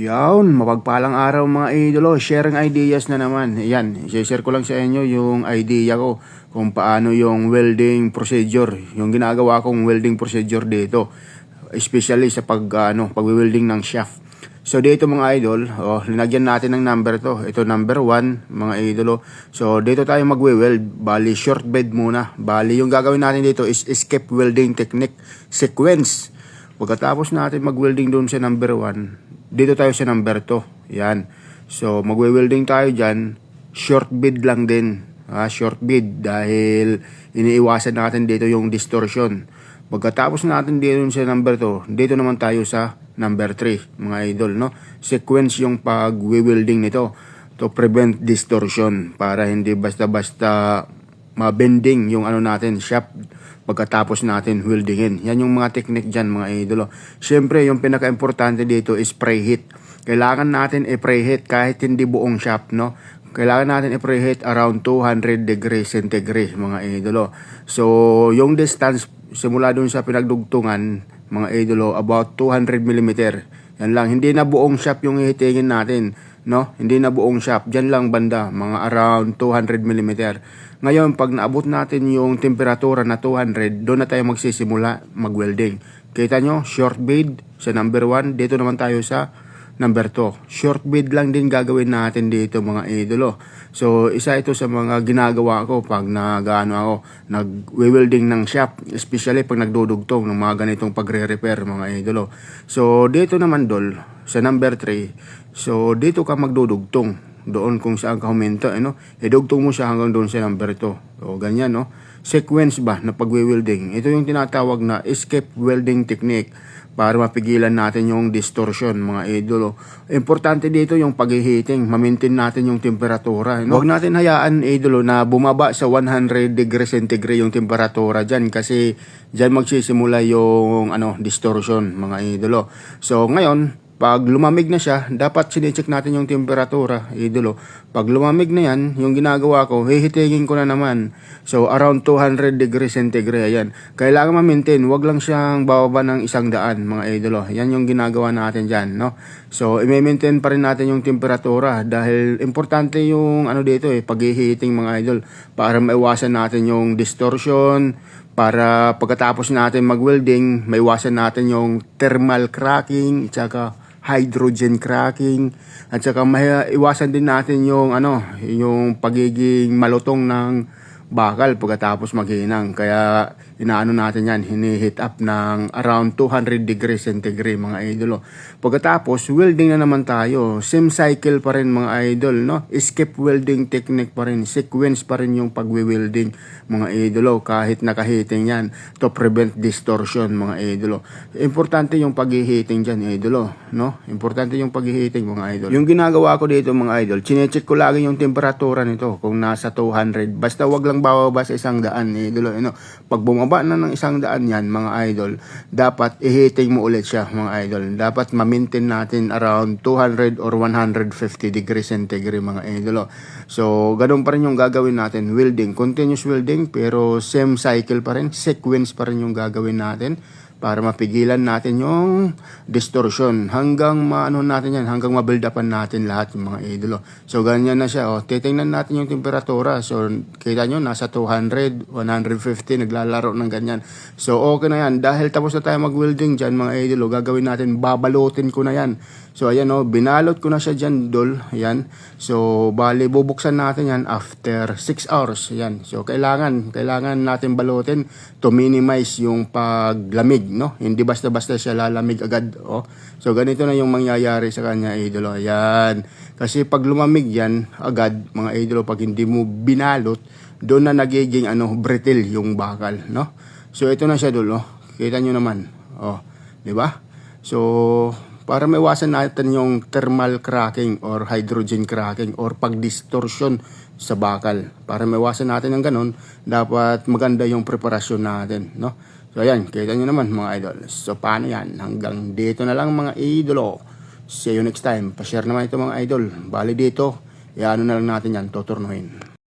Yawn, mapagpalang araw mga idolo, sharing ideas na naman. Ayan, i-share ko lang sa inyo yung idea ko kung paano yung welding procedure, yung ginagawa kong welding procedure dito, especially sa pag-welding ng shaft. So dito mga idol, linagyan natin ng number to. Ito number 1 mga idolo. So dito tayo magwe-weld, bali short bed muna. Bali yung gagawin natin dito is escape welding technique sequence. Pagkatapos natin mag-welding doon sa number 1, dito tayo sa number 2. Yan. So, magwe-welding tayo dyan. Short bid lang din. Short bid dahil iniiwasan natin dito yung distortion. Pagkatapos natin dito sa number 2, dito naman tayo sa number 3, mga idol, no? Sequence yung pag-welding nito to prevent distortion para hindi basta-basta mabending yung natin, shaft pagkatapos natin weldingin. Yan yung mga technique dyan mga idolo. Siyempre yung pinaka-importante dito is preheat. Kailangan natin i-preheat kahit hindi buong shaft, no? Kailangan natin i-preheat around 200 degrees centigrade mga idolo. So yung distance simula dun sa pinagdugtungan mga idolo about 200 mm. Yan lang, hindi na buong shaft yung ihitingin natin, no? Hindi na buong shaft, dyan lang banda, mga around 200 mm. Ngayon, pag naabot natin yung temperatura na 200, doon na tayo magsisimula mag-welding. Kita nyo, short bid sa number 1, dito naman tayo sa number 2. Short bid lang din gagawin natin dito mga idolo. So, isa ito sa mga ginagawa ko pag nag-welding ng shaft, especially pag nagdudugtong ng mga ganitong pagre-repair mga idolo. So, dito naman sa number 3, so dito ka magdudugtong. Doon kung saan ka huminto, idugtong mo siya hanggang doon sa number 2. O ganyan, no? Sequence ba na pagwe-welding? Ito yung tinatawag na escape welding technique para mapigilan natin yung distortion, mga idolo. Importante dito yung pag-heating, ma-maintain natin yung temperatura, no? Huwag natin hayaan, idolo, na bumaba sa 100 degrees centigrade yung temperatura dyan kasi dyan magsisimula yung distortion, mga idolo. So ngayon, pag lumamig na siya, dapat sinecheck natin yung temperatura, idolo. Pag lumamig na yan, yung ginagawa ko, hihitingin ko na naman. So, around 200 degrees centigrade, ayan. Kailangan ma-maintain, wag lang siyang bababa ng 100, mga idolo. Yan yung ginagawa natin dyan, no? So, i-maintain pa rin natin yung temperatura dahil importante yung dito pag-heating, mga idol, para maiwasan natin yung distortion, para pagkatapos natin mag-welding, maiwasan natin yung thermal cracking, tsaka hydrogen cracking, at saka maiwasan din natin yung yung pagiging malutong ng bakal pagkatapos maghinang. Kaya inaano natin yan, hini-heat up ng around 200 degrees centigrade mga idolo. Pagkatapos welding na naman tayo, same cycle pa rin mga idol, no? Escape welding technique pa rin, sequence pa rin yung pagwe-welding mga idolo, kahit nakahiting yan to prevent distortion mga idolo. Importante yung pag-heating dyan idolo, no? Importante yung pag-heating mga idol. Yung ginagawa ko dito mga idol, chinecheck ko lagi yung temperatura nito kung nasa 200, basta wag lang bababa sa 100 idolo, pag bumaba na ng 100 yan mga idol, dapat i-heating mo ulit siya mga idol. Dapat ma-maintain natin around 200 or 150 degrees centigrade mga idol. So ganun pa rin yung gagawin natin, welding, continuous welding, pero same cycle pa rin, sequence pa rin yung gagawin natin para mapigilan natin yung distortion hanggang natin yan, hanggang ma-build upan natin lahat yung mga idolo. So ganyan na siya, titingnan natin yung temperatura. So kita nyo, nasa 200, 150, naglalaro ng ganyan. So okay na yan, dahil tapos na tayo mag-welding dyan mga idolo, gagawin natin, babalutin ko na yan. So ayan, binalot ko na siya dyan, dol. Ayan. So bali bubuksan natin yan after 6 hours. Ayan. So kailangan natin balutin to minimize yung paglamig, no? Hindi basta-basta siya lalamig agad, So ganito na yung mangyayari sa kanya, idolo. Ayan. Kasi pag lumamig yan agad, mga idolo, pag hindi mo binalot, doon na nagiging brittle yung bakal, no? So ito na siya, dol, Kita nyo naman. Di ba? So para maiwasan natin yung thermal cracking or hydrogen cracking or pag-distortion sa bakal. Para maiwasan natin ng ganun, dapat maganda yung preparasyon natin, no? So ayan, kita nyo naman mga idol. So paano yan? Hanggang dito na lang mga idolo. See you next time. Pa-share naman ito mga idol. Bali dito, na lang natin yan, tuturnuhin.